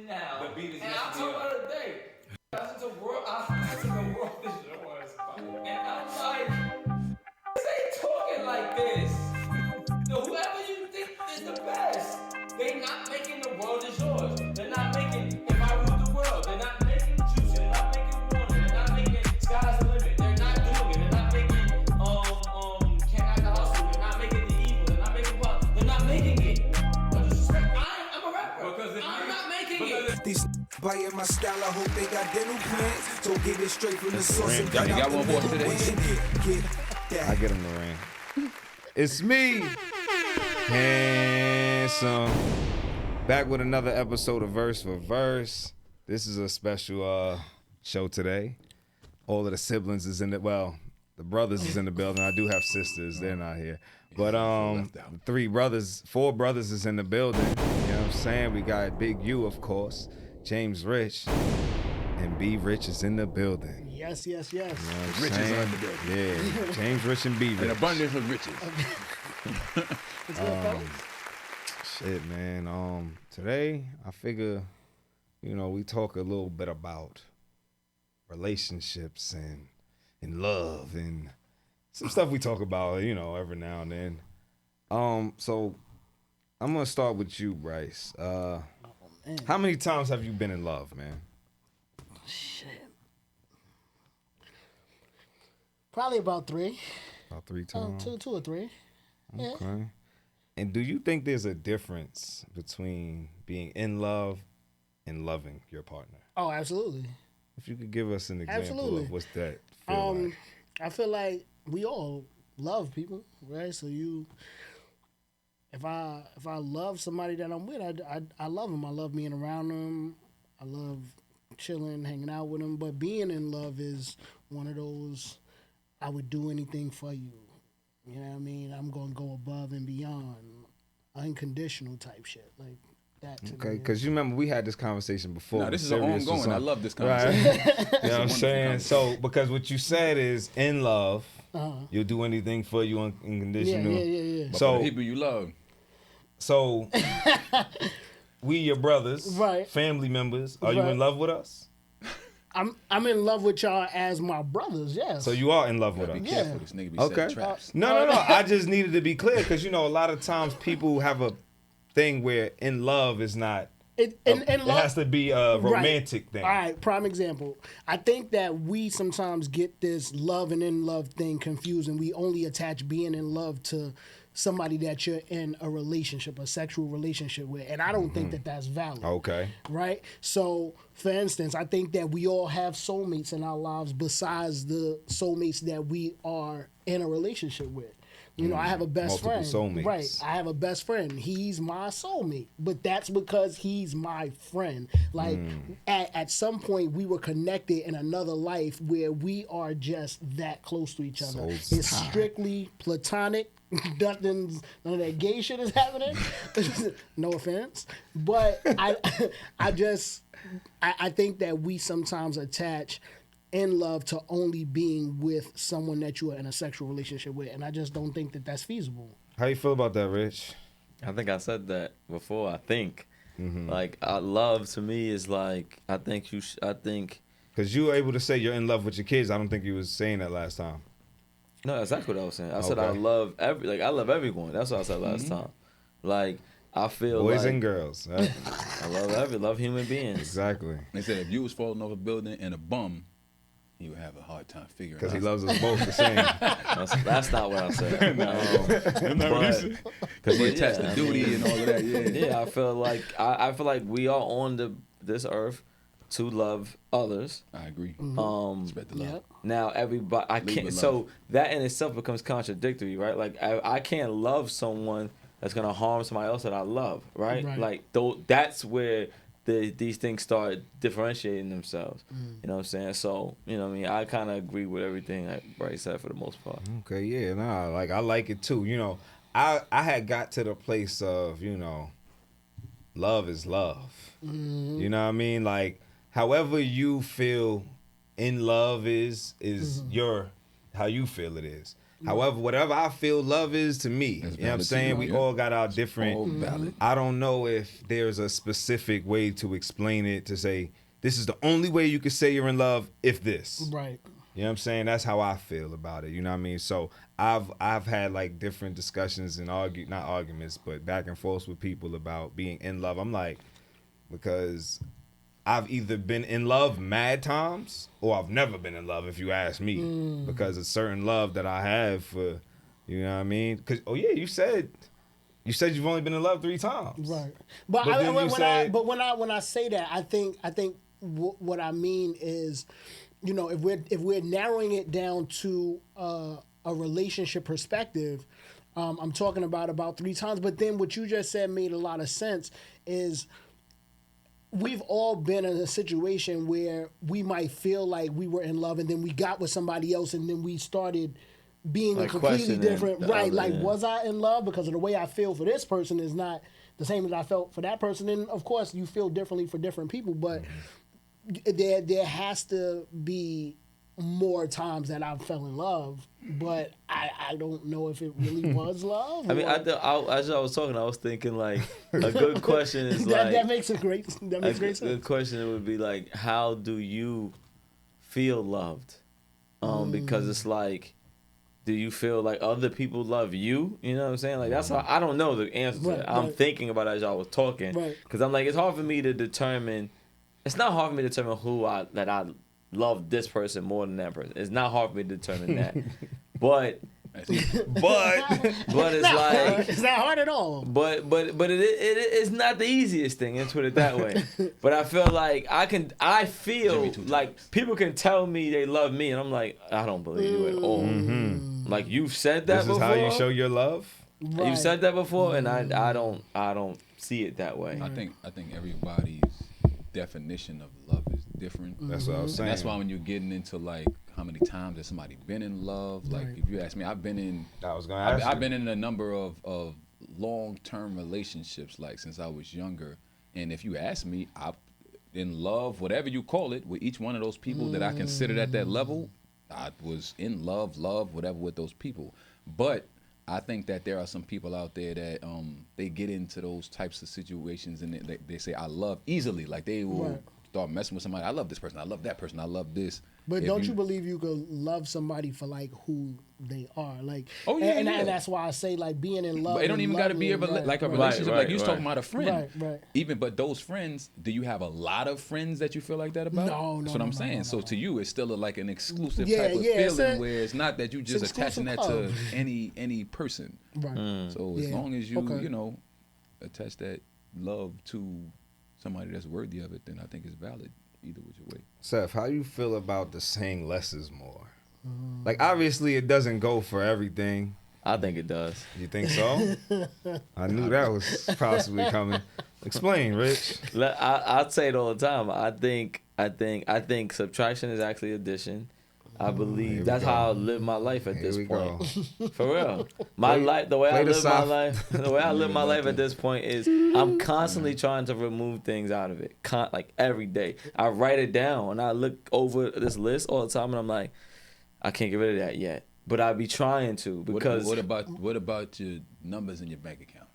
now. The beat is and I'll tell you the day. I listen to world is yours. And I'm like, this ain't talking like this. So whoever you think is the best, they not making the world is yours. They're not making if I rule the world. They're not making juice. They're not making water. They're not making sky's the limit. They're not doing it. They're not making can't act the hustle. They're not making the evil. They're not making pop. They're not making it. No disrespect. I'm a rapper. I'm not making it. These biting my style, I hope they got dental plans. So get it straight from the source. And Y'all got one more today? Get I get him the ring. It's me, Handsome, back with another episode of Verse for Verse. This is a special show today. All of the siblings is in it. Well, the brothers is in the building. I do have sisters. They're not here. But four brothers is in the building. You know what I'm saying? We got Big U, of course, James Rich, and B Rich is in the building. Yes. You know what I'm Riches saying? are in the building. Yeah, James Rich and B Rich. An abundance of riches. Shit, man. Today I figure, we talk a little bit about relationships and love and some stuff we talk about, every now and then. So I'm gonna start with you, Bryce. How many times have you been in love, man? Shit. Probably about 3. About 3 times. Two or 3. Yeah. Okay. And do you think there's a difference between being in love and loving your partner? Oh, absolutely. If you could give us an example Absolutely. of what's that feel like. I feel like we all love people, right? So if I love somebody that I'm with, I love them. I love being around them. I love chilling, hanging out with them. But being in love is one of those, I would do anything for you. You know what I mean? I'm going to go above and beyond. Unconditional type shit. Like that to Okay, me. because you remember we had this conversation before. No, this is Sirius was ongoing. I on. love this Right. conversation. You know what I'm saying? So, because what you said is in love, you'll do anything for you unconditional. Yeah. But So- for the people you love. So, we your brothers, Right. family members. Are you Right. in love with us? I'm in love with y'all as my brothers, yes. So you are in love with Be us. careful. This nigga be Okay. setting traps. No. I just needed to be clear because a lot of times people have a thing where in love is not. It has to be a romantic thing. All right, prime example. I think that we sometimes get this love and in love thing confused, and we only attach being in love to somebody that you're in a relationship, a sexual relationship with, and I don't think that that's valid. Okay. Right? So, for instance, I think that we all have soulmates in our lives besides the soulmates that we are in a relationship with. I have a best Multiple friend. soulmates. Right. I have a best friend. He's my soulmate. But that's because he's my friend. Like, at some point, we were connected in another life where we are just that close to each other. Souls It's tied. strictly platonic. None of that gay shit is happening. No offense. But I think that we sometimes attach in love to only being with someone that you are in a sexual relationship with, and I just don't think that that's feasible. How you feel about that, Rich? I think I said that before. I think, like, love to me is like, I think Because you were able to say you're in love with your kids. I don't think you was saying that last time. no, that's exactly what I was saying. I said Okay. I love I love everyone. That's what I said last time. Like, I feel Boys like and girls. Right? I love human beings. Exactly. They said if you was falling off a building and a bum, he would have a hard time figuring Because out. he loves us both the same. That's not what I said. Because he but attached yeah, to I duty mean, and all of that. Yeah. Yeah, I feel like we are on this earth to love others. I agree. Spread the love. Yep. Now everybody, I Lead can't. with So love. that in itself becomes contradictory, right? Like I can't love someone that's gonna harm somebody else that I love, right? Right. Like that's where these things start differentiating themselves. You know what I'm saying? So I kind of agree with everything that Bryce said for the most part. Okay, yeah, nah, like I like it too. I had got to the place of, love is love. You know what I mean? Like, however you feel in love is your how you feel it is. However, whatever I feel love is to me, That's you know what I'm valid to saying? you, We yeah. all got our different. All valid. I don't know if there's a specific way to explain it to say this is the only way you can say you're in love if this. Right. You know what I'm saying? That's how I feel about it. You know what I mean? So I've had like different discussions and not arguments, but back and forth with people about being in love. I'm like, because I've either been in love mad times or I've never been in love, if you ask me, because it's certain love that I have for, you know what I mean? Cause you said you've only been in love 3 times. Right. But But I, then when, you when I said- but when I say that, I think what I mean is, you know, if we're narrowing it down to a relationship perspective, I'm talking about 3 times. But then what you just said made a lot of sense. Is we've all been in a situation where we might feel like we were in love and then we got with somebody else and then we started being Like a completely questioning different, the right? other, Like, yeah. was I in love? Because of the way I feel for this person is not the same as I felt for that person. And of course, you feel differently for different people, but there has to be more times that I fell in love, but I don't know if it really was love. I mean, or- as I was talking, I was thinking like a good question is that, like that makes great a sense. good question would be like, how do you feel loved? Because it's like, do you feel like other people love you? You know what I'm saying? Like that's how I don't know the answer to Right, that. I'm right. thinking about it as y'all was talking, Right. because I'm like, it's hard for me to determine. It's not hard for me to determine that I love this person more than that person. It's not hard for me to determine that, but But it's like. It's not hard at all. But it's not the easiest thing. Let's put it that way. But I feel like I feel like people can tell me they love me, and I'm like, I don't believe you at all. Like you've said that this is before. how you show your love. Right. You've said that before, and I don't see it that way. I think everybody's definition of love is different. That's what I was And saying. that's why when you're getting into like how many times has somebody been in love, like Right. if you ask me, I've been in I was gonna ask I've you. been in a number of long-term relationships like since I was younger, and if you ask me, I'm in love, whatever you call it, with each one of those people that I considered at that level. I was in love, whatever with those people. But I think that there are some people out there that they get into those types of situations and they say I love easily, like they will Right. start messing with somebody. I love this person, I love that person, I love this. But If don't you believe you could love somebody for like who they are? Like, Oh, yeah, and, yeah. and that's why I say like being in love. But it don't and even got to be loving, like a right. relationship. Right, Like you was right, talking about a friend. Right. Even but those friends, do you have a lot of friends that you feel like that about? No, That's no, what I'm no, saying. no, So no. to you, it's still like an exclusive Yeah, type of yeah, it's feeling a- where it's not that you just it's attaching that exclusive to club. any person. Right. So as Yeah, long as you okay. attach that love to somebody that's worthy of it, then I think it's valid either which way. Seth, how you feel about the saying less is more? Like obviously it doesn't go for everything. I think it does. You think so? I knew that was possibly coming. Explain, Rich. I say it all the time. I think subtraction is actually addition. I Here believe we that's go. how I live my life at Here this we point. go. For real, my life, the way I play the live my soft- life, the way I live my life at this point is I'm constantly trying to remove things out of it. Like every day, I write it down and I look over this list all the time, and I'm like, I can't get rid of that yet, but I be trying to because what about your numbers in your bank account?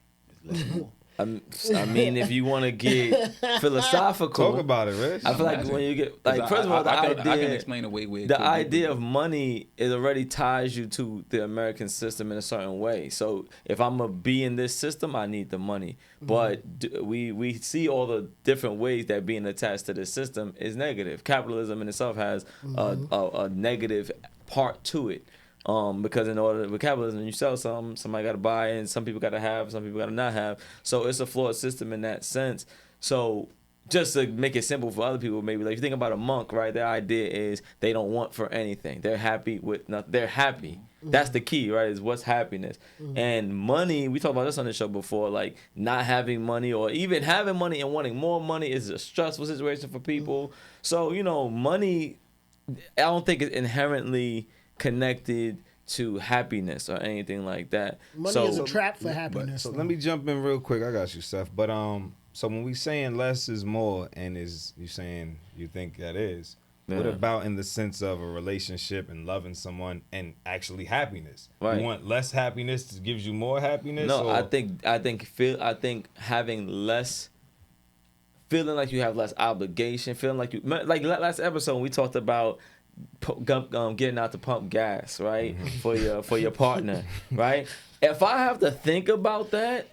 It's less more. I mean, if you want to get philosophical, Talk about it, Rich. I feel like when you get like first of all, I the can idea, explain away where it the could be, idea but- of money it already ties you to the American system in a certain way. So if I'm gonna be in this system, I need the money. But we see all the different ways that being attached to this system is negative. Capitalism in itself has a negative part to it. Because in order with capitalism, you sell something, somebody got to buy, and some people got to have, some people got to not have. So it's a flawed system in that sense. So just to make it simple for other people, maybe like if you think about a monk, right? Their idea is they don't want for anything. They're happy with nothing. They're happy. That's the key, right? Is what's happiness. And money, we talked about this on the show before, like not having money or even having money and wanting more money is a stressful situation for people. So, money, I don't think it's inherently connected to happiness or anything like that. Money is a trap for happiness. So let me jump in real quick. I got you, Seth. But so when we saying less is more, and is you saying you think that is, What Yeah. about in the sense of a relationship and loving someone and actually happiness? Right. You want less happiness that gives you more happiness? No, or? I think having less, feeling like you have less obligation, feeling like you, like last episode we talked about getting out to pump gas, right, for your partner, right. If I have to think about that,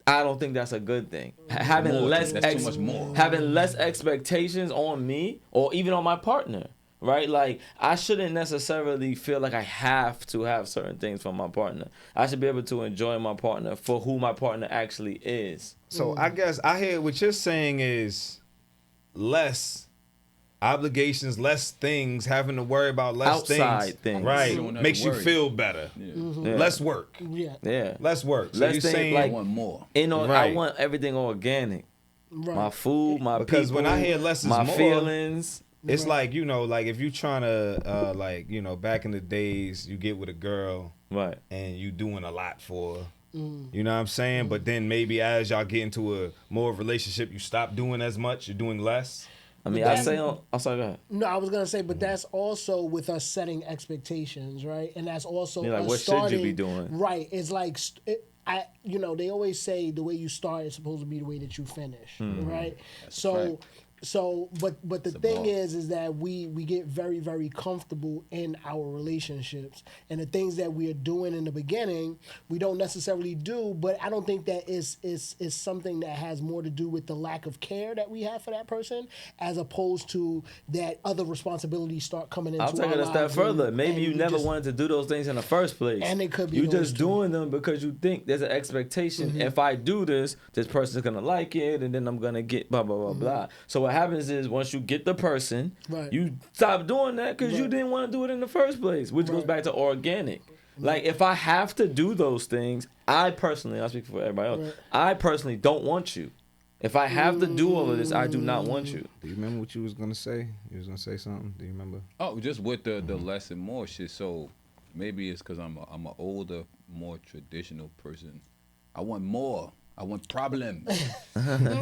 I don't think that's a good thing. Having More, less that's too much more. having less expectations on me or even on my partner. Right, like I shouldn't necessarily feel like I have to have certain things from my partner. I should be able to enjoy my partner for who my partner actually is. So I guess I hear what you're saying is less obligations, less things, having to worry about less Outside things. Right. You don't have to Makes you worry. feel better. Yeah. Less work. Yeah. Yeah, Less work. So Less you're thing, saying I like- want more. I Right. want everything organic. Right. My food, my Because people, when I hear less is my more, feelings. it's like, like if you trying to like, back in the days you get with a girl Right. and you doing a lot for her. You know what I'm saying? But then maybe as y'all get into a more relationship, you stop doing as much, you're doing less. I mean, But I that- say on. I'm sorry. Go ahead. No, I was gonna say, but that's also with us setting expectations, right? And that's also You're like, us what should you starting, be doing? Right. It's like they always say the way you start is supposed to be the way that you finish, right? But the thing is that we get very, very comfortable in our relationships, and the things that we are doing in the beginning we don't necessarily do. But I don't think that is something that has more to do with the lack of care that we have for that person, as opposed to that other responsibilities start coming into I'll take our it a step lives further. and- Maybe and you never just- wanted to do those things in the first place. And it could be you those just two. doing them because you think there's an expectation. If I do this person's gonna like it, and then I'm gonna get blah blah blah blah. So what happens is once you get the person, Right. you stop doing that because you Right. didn't want to do it in the first place, which goes Right. back to organic. Like if I have to do those things, I speak for everybody else. Right. I personally don't want you. If I have to do all of this, I do not want you. Do you remember what you was gonna say? You was gonna say something? Do you remember? Oh, just with the less and more shit. So maybe it's because I'm a older, more traditional person. I want more. I want problems.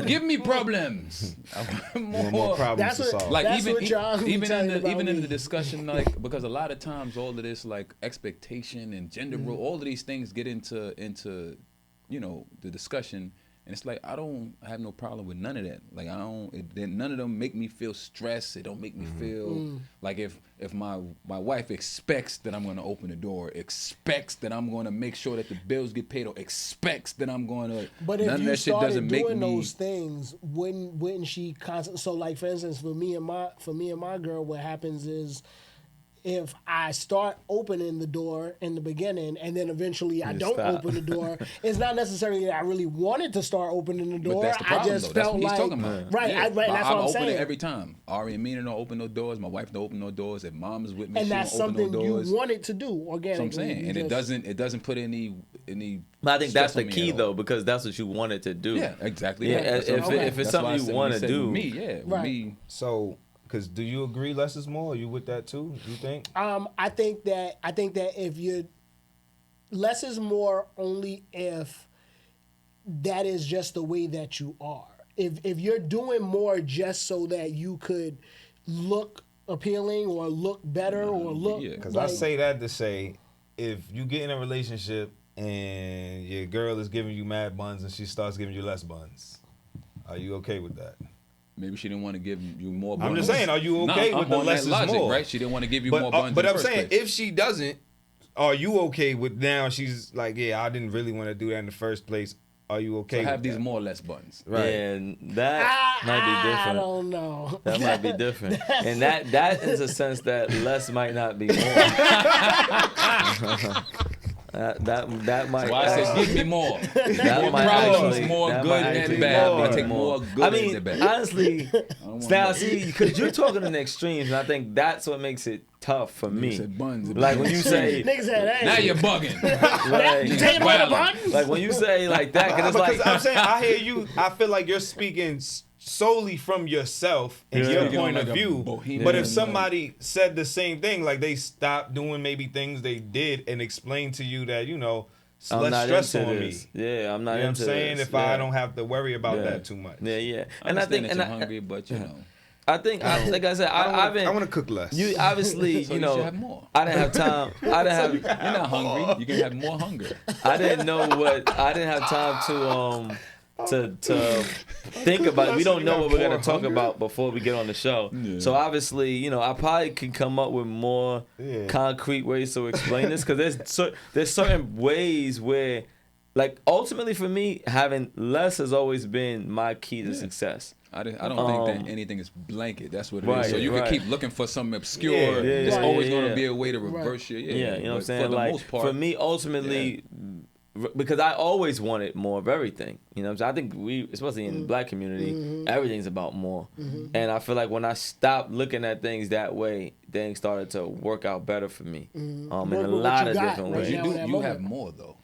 Give me problems. I want more. More problems That's to what- solve. Like That's even what y'all be even telling in about the me. discussion, like because a lot of times all of this like expectation and gender Mm-hmm. role, all of these things get into the discussion. And it's like I have no problem with none of that. Like none of them make me feel stressed. It don't make me feel Mm. like if my wife expects that I'm going to open the door, expects that I'm going to make sure that the bills get paid, or expects that I'm going to. But none if of you that shit started doesn't make doing me. those things, wouldn't she constantly? So, like for instance, for me and my girl, what happens is, if I start opening the door in the beginning and then eventually I don't stop. open the door, it's not necessarily that I really wanted to start opening the door. But that's the I problem, just though. That's felt what he's like talking about. right, Yeah. right. That's I'm what I'm open saying. it every time. Ari and Mina don't open no doors. My wife don't open no doors. If mom's with me, And she that's don't open something no doors. you wanted to do organically. That's what I'm saying, You and just- it doesn't put any. But I think that's stress the on me key at all. though, because that's what you wanted to do. Yeah, exactly. Yeah, right. That's if what I'm saying. if it's That's why I something you said- when want he to said do, with me, yeah, with Right. me. So, because do you agree less is more? Are you with that too? You think? I think that if you less is more only if that is just the way that you are. If you're doing more just so that you could look appealing or look better or look yeah. Because like, I say that to say, if you get in a relationship and your girl is giving you mad buns and she starts giving you less buns, are you okay with that? Maybe she didn't want to give you more I'm buns. just saying, are you okay I'm with the on less that is logic, more? right? She didn't want to give you more buns. But in I'm the first saying, place. if she doesn't, are you okay with now? She's like, yeah, I didn't really want to do that in the first place. Are you okay? So have with these that? more or less buns. Right. and that might be I different. don't know. That might be different, and that is a sense that less might not be more. that might. So I said, give me more. that More might problems, actually- more that good might and actually bad. be I take more good I mean, than bad. honestly, want now that. see, because you're talking in extremes, and I think that's what makes it tough for You me. said buns. Like when you say, Niggas said, hey, now you're bugging. like, taking away the Wildin'. buttons? like when you say like that, because it's Because like I'm saying, I hear you. I feel like you're speaking solely from yourself and Yeah. your Speaking point on of like a view. bohemian, But if like- somebody said the same thing, like they stopped doing maybe things they did and explained to you that, it's I'm less not stress into on this. me. Yeah, I'm not You know what I'm into saying? this. If I Yeah. don't have to worry about Yeah. that too much. Yeah, yeah. I And I understand think, that and you're I, hungry, but you know. like I said, I've been. I want to cook less. You obviously, So you you know, should have more. I didn't have time. I didn't have. You're not hungry. You can have more hunger. I didn't know what. I didn't have time to think about it. We don't know what we're gonna talk about before we get on the show. Yeah. So obviously, you know, I probably can come up with more concrete ways to explain this because there's certain ways where, like, ultimately for me, having less has always been my key to success. I don't think that anything is blanket. That's what it is. Right, So you right. can keep looking for something obscure. Yeah, There's yeah, always yeah, going yeah. to be a way to reverse your Yeah, you know what I'm but saying? For the Like, most part, for me, ultimately, because I always wanted more of everything. You know what I'm saying? I think we, especially in the black community, everything's about more. And I feel like when I stopped looking at things that way, things started to work out better for me. In a Work with what lot you of got different right ways. now in that you moment. have more though.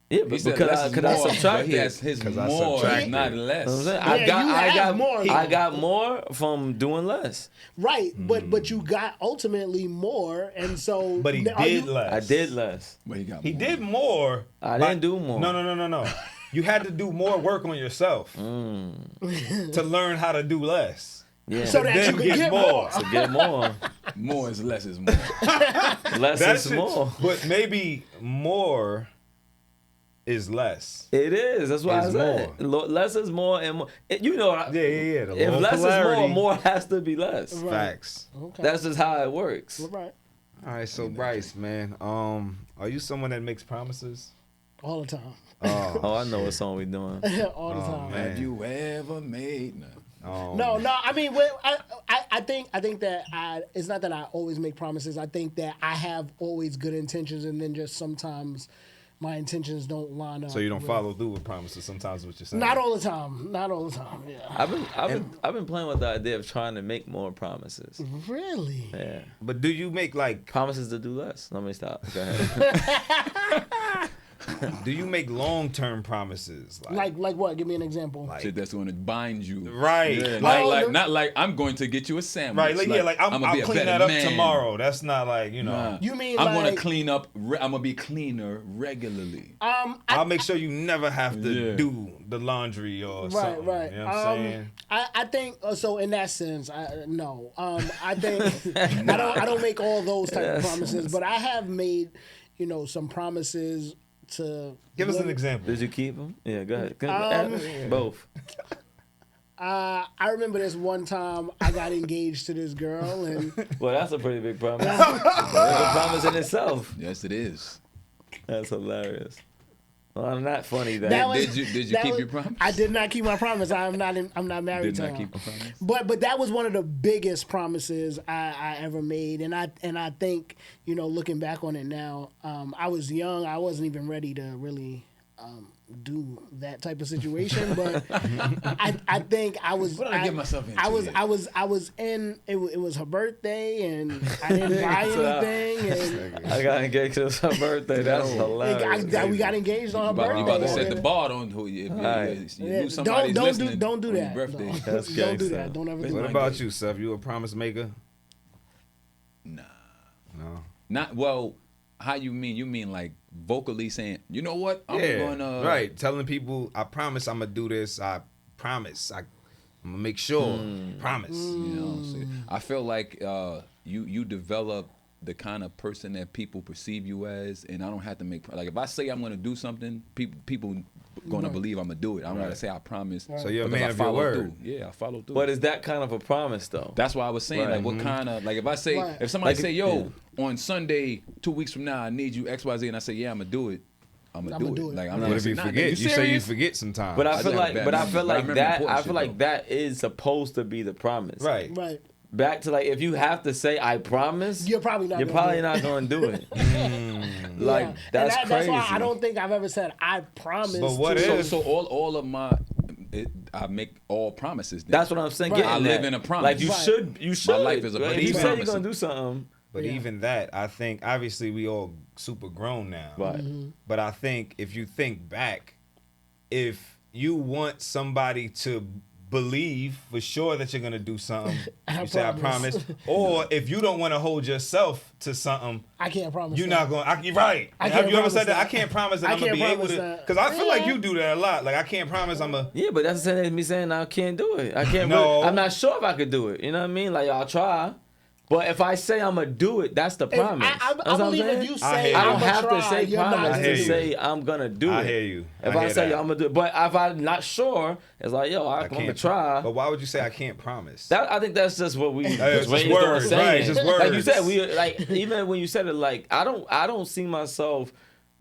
Yeah, He but said because less I is more, but subtracted. he has his 'Cause I more, subtracted. not You know less. what I'm saying? Yeah, you have more, I though. got more from doing less. Right, but you got ultimately more, and so. But he are did you- less. I did less. But he got He more. did more. I by- didn't do more. No. You had to do more work on yourself to learn how to do less. Yeah. So that Then you can get get more. more. to get more. More is less is more. Less That's is more. But maybe more is less. It is. That's why I Is said less is more and more. You know, Yeah. The if law of less is polarity. more has to be less. Facts. Okay. That's just how it works. right. All right, so Bryce, man, are you someone that makes promises? All the time. Oh, I know what song we doing. All the time. man. Have you ever made none? No. I mean, I think that it's not that I always make promises. I think that I have always good intentions, and then just sometimes my intentions don't line up. So you don't with- follow through with promises sometimes is what you're saying? Not all the time. Not all the time. Yeah. I've been playing with the idea of trying to make more promises. Really. Yeah, But do you make like promises to do less. Let me stop. Go ahead. do you make long-term promises? Like what? Give me an example. Like- Shit that's going to bind you. Right. Yeah, Like- not like I'm going to get you a sandwich. Right. Like I'ma I'll be a clean better that up man. tomorrow. That's not like, Nah. You mean I'm going like- to clean up. I'm going to be cleaner regularly. I'll make sure you never have to Yeah. do the laundry or something. Right. You know what I'm saying? I think so. In that sense, no. I think I don't make all those type of promises, but I have made, some promises to Give us an women. example. Did you keep them? Yeah, go ahead. Both. I remember this one time I got engaged to this girl, and Well, that's a pretty big promise. That's a promise in itself. Yes, it is. That's hilarious. Well, I'm not funny that. that was, Did you that keep was- your promise? I did not keep my promise. I'm not married Did to not her. keep a promise. But that was one of the biggest promises I ever made, and I think looking back on it now, I was young. I wasn't even ready to really do that type of situation, but I think I was. What did I get myself into I was here? I was in. It was her birthday, and I didn't buy anything, and I got engaged to her birthday. That's hilarious. we got engaged on her birthday. You about to set and- the bar on who if Right. you Yeah, lose somebody's listening don't do on your that. birthday. No. That's Don't do gangsta. that. Don't ever do What that. about you, Seth? You a promise maker? Nah. No. Not well. How you mean? You mean like vocally saying, you know what? I'm gonna right. Telling people, I promise I'm gonna do this. I promise. I'm gonna make sure. Promise. You know, so I feel like you develop the kind of person that people perceive you as, and I don't have to make like if I say I'm gonna do something, people gonna believe I'm gonna do it. I'm gonna say I promise. So you're a because man I of your follow word. through. Yeah, I follow through. But is that kind of a promise though? That's why I was saying Right. like what kind of like if I say Right. if somebody Like, say yo on Sunday 2 weeks from now I need you XYZ and I say yeah I'm gonna do it. I'm gonna do it. Like I'm What not if you saying, forget? You say you serious? forget sometimes. But I I feel do have like, bad but I memory, feel but I like remember that. important I feel shit, like though. that is supposed to be the promise. Right. Right. Back to like if you have to say I promise, You're probably not You're gonna probably do it. not going to do it. Like Yeah. that's And crazy. That's why I don't think I've ever said I promise. But what to, if- So all of my I make all promises. Then. That's what I'm saying. Right. Getting I live that. in a promise. Like you Right. should. You should. life is a Right? bunch If you of say you're promises. gonna do something, But even that, I think obviously we all super grown now. right? But I think if you think back, if you want somebody to believe for sure that you're gonna do something, I you say I promise. promise. Or if you don't want to hold yourself to something, I can't promise. you're that. not going. You're right. I Have can't you ever promise said that? that. I can't promise that I I'm gonna can't be able promise to. that. Because I feel like Yeah. you do that a lot. Like I can't promise I'm a. Yeah, but that's the same as me saying I can't do it. I can't. No. Really, I'm not sure if I could do it. You know what I mean? Like I'll try, but if I say I'm gonna do it, that's the If- promise. I That's what I'm believe saying? if you I say hear I you. don't I'ma have try, to say you're not promise I to hear gonna you. say I'm gonna do it. I hear you. If I I hear say that. I'm gonna do it, but if I'm not sure, it's like yo, I'm gonna try. But why would you say I can't promise? That I think that's just what we it's just just raised on words, saying. right, it's just Like you words. said, we like even when you said it, like I don't see myself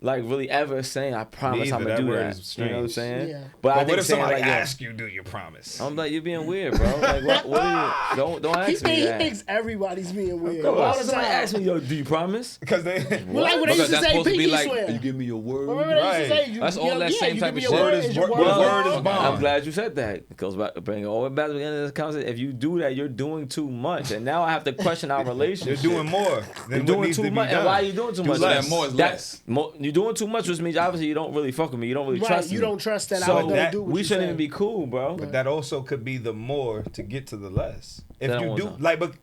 like really ever saying I promise either. I'm gonna That do word that. is You know what I'm strange. saying? Yeah. But I But think what if saying somebody like, yo, asks you, do you promise? I'm like, you're being weird, bro. Like, what are you? Don't He, ask me he that. thinks everybody's being weird. Why All would the somebody time. ask me, yo, do you promise? Because they. Well, like when they used Because to that's say supposed to be pinky like, swear. you give me your word. Remember they used to Right. say, you, That's all you know, that yeah, same you type give me of your shit. word, Word is is your word- word well, bond? word is bond. I'm glad you said that. It goes back, bring it all the way back to the beginning of this conversation. If you do that, you're doing too much, and now I have to question our You're relationship. doing more than You're what doing needs too to be much. done. And why are you doing too much? less. More is That's less. you're doing too much, which means obviously you don't really fuck with me. You don't really Right, trust me. you don't trust that So I'm gonna that- do what we you shouldn't say. even be cool, bro. But that also could be the more to get to the less. If That you one do time. like, but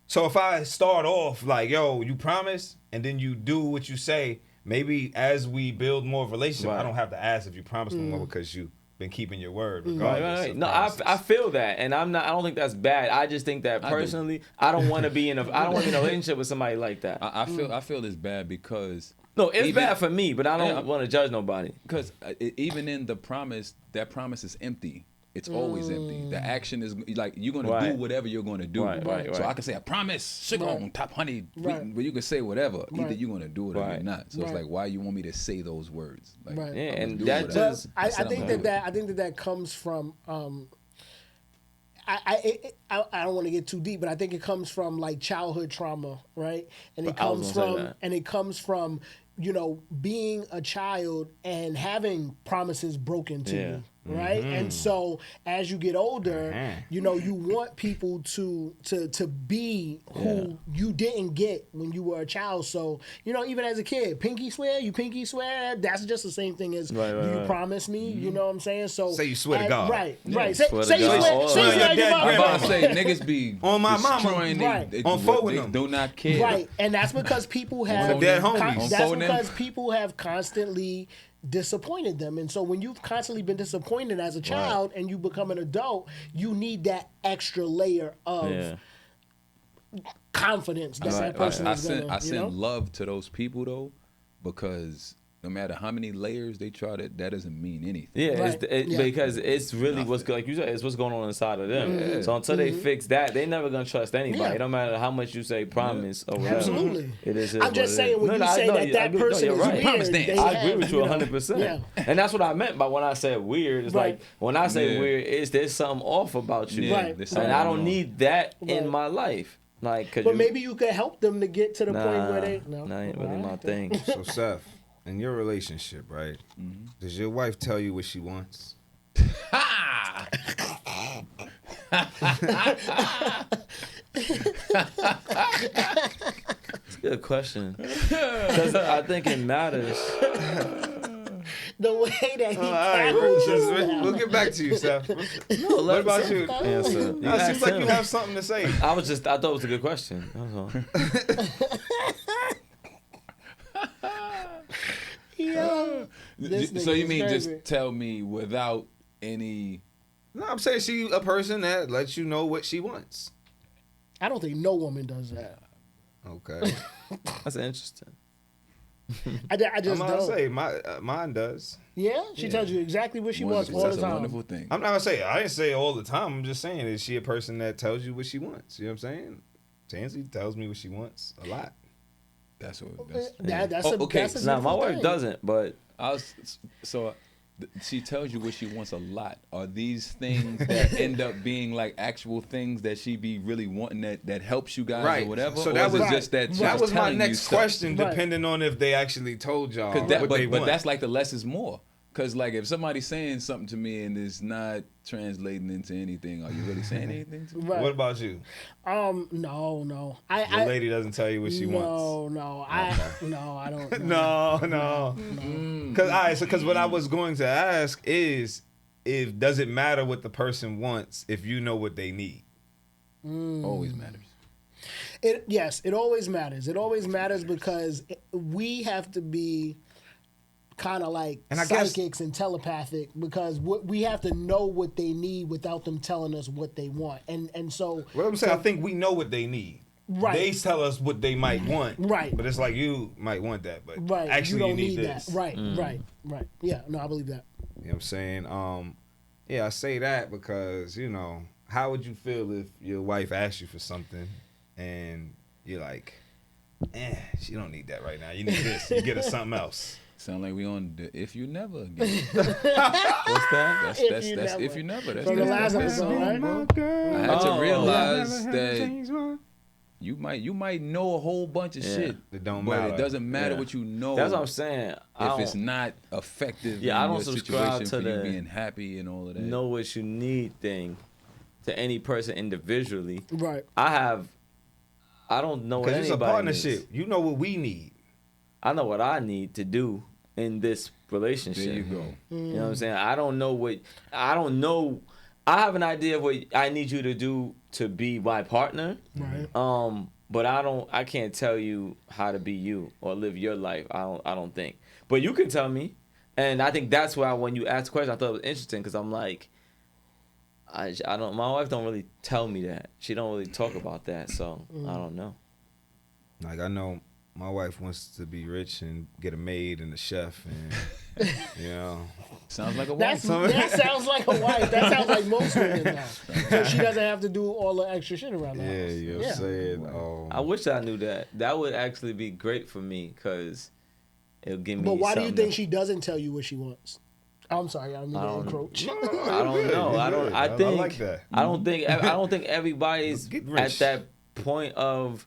so if I start off like, yo, you promise, and then you do what you say, maybe as we build more of a relationship, Right. I don't have to ask if you promise no more because you've been keeping your word Right, regardless. right. of No, promises. I feel that, and I'm not. I don't think that's bad. I just think that I do. personally, I don't want to be in a. I don't want to be in a relationship with somebody like that. I feel it's bad because No, it's even- bad for me, but I don't Yeah. want to judge nobody. because even in the promise, that promise is empty. It's always empty. The action is like you're gonna Right. do whatever you're gonna do. Right, right, So right. I can say I promise, sugar Right. on top, honey. Right. But you can say whatever. Either Right. you're gonna do it or Right. you're not. So it's Right. like, why you want me to say those words? Like, Right. Yeah, I'm and gonna do that whatever. just. I said I'm think gonna do it. I think that comes from I don't want to get too deep, but I think it comes from like childhood trauma, right? And it But I was comes gonna say from that. and it comes from being a child and having promises broken to Yeah. you, right? And so as you get older, you want people to be who you didn't get when you were a child. So even as a kid, pinky swear, that's just the same thing as Right, right, do you right. promise me? You know what I'm saying? So Say you swear to as- God. right? Yeah, Right. Say swear to say you God. swear. Oh, Say you yeah. swear to your Dead mama. I'm about to grandma. say niggas be On my mama. destroying Right. On phone with they them. do not care. Right, and that's because people have dead homies. On that's phone them. because people have constantly disappointed them, and so when you've constantly been disappointed as a child and you become an adult, you need that extra layer of Yeah. confidence that that person I is send gonna. I send love to those people though, because no matter how many layers they try that doesn't mean anything. Yeah, Right. Yeah. because it's really like you said, it's what's going on inside of them. So until they fix that, they never gonna trust anybody. Yeah. No matter how much you say promise or whatever. Absolutely. It is. I'm just saying when you say that person you're is right. weird, Promise dance. they I have, agree with you 100%. Yeah. And that's what I meant by when I said weird. It's Right. like when I say Yeah. weird, there's something off about you. Yeah, Right. there's And something I going don't on. need that in Right. my life. Like, cause But you, maybe you could help them to get to the point nah, where they that ain't really my Alright. thing. So Seth, in your relationship, right? Does your wife tell you what she wants? Good question. Because I think it matters. The way that he All right, tackled you. we'll get back to you, Seth. What about you? Answer. You No, it seems asked like him. you have something to say. I thought it was a good question. That's all. Yo, this So nigga you is mean crazy. just tell me without any? No, I'm saying she a person that lets you know what she wants. I don't think no woman does that. Okay. That's interesting. I just I'm gonna don't. say mine does. Yeah, she tells you exactly what she wants all That's the a time. wonderful thing. I'm not gonna say I didn't say all the time. I'm just saying is she a person that tells you what she wants? You know what I'm saying? Tansy tells me what she wants a lot. That's what. That's, That's Oh, a okay. that's a Now my beautiful wife thing. doesn't, but I was so. She tells you what she wants a lot. Are these things that end up being like actual things that she be really wanting that helps you guys Right. or whatever? So or that is it was just that she that was my telling you next stuff? question, Right. depending on if they actually told y'all Cause that, what they but want. that's like the less is more. Cause like if somebody's saying something to me and it's not translating into anything, are you really saying anything to me? Right. What about you? No. Your I lady doesn't tell you what she wants. no, I don't. No. Because what I was going to ask is if does it matter what the person wants if you know what they need? Always matters. Yes, it always matters. It always matters because we have to be kind of like And I guess- psychics and telepathic because we have to know what they need without them telling us what they want. And so What I'm saying, I think we know what they need. Right. They tell us what they might want. Right. But it's like you might want that, but right, actually you don't need need this. that. Right, right. Yeah, no, I believe that. You know what I'm saying? Yeah, I say that because, how would you feel if your wife asked you for something and you're like, she don't need that right now. You need this. You get her something else. Sound like we on the If You Never again. What's that? That's If that's You that's Never. If You Never. That's From the that's last that episode, song, right? bro. I had to Oh. realize that you might know a whole bunch of Yeah. shit. It don't but matter. it doesn't matter Yeah. what you know. That's what I'm saying. If it's not effective Yeah, I in don't your subscribe situation to for you the being happy and all of that. know what you need thing to any person individually. Right. I don't know what Because it's a anybody partnership. needs. You know what we need. I know what I need to do in this relationship. There you go. You know what I'm saying? I don't know. I have an idea of what I need you to do to be my partner. Right. But I can't tell you how to be you or live your life. I don't think. But you can tell me. And I think that's why when you asked the question, I thought it was interesting because I'm like, I don't. My wife don't really tell me that. She don't really talk about that. So I don't know. Like, I know my wife wants to be rich and get a maid and a chef and, Sounds like a wife. That sounds like a wife. That sounds like most women now. So she doesn't have to do all the extra shit around the Yeah, house. you know what I'm saying? I wish I knew that. That would actually be great for me because it'll give me. But why do you something think she doesn't tell you what she wants? I'm sorry, I don't mean to encroach. I don't know. I think. like that. I don't think everybody's Get at rich. that point of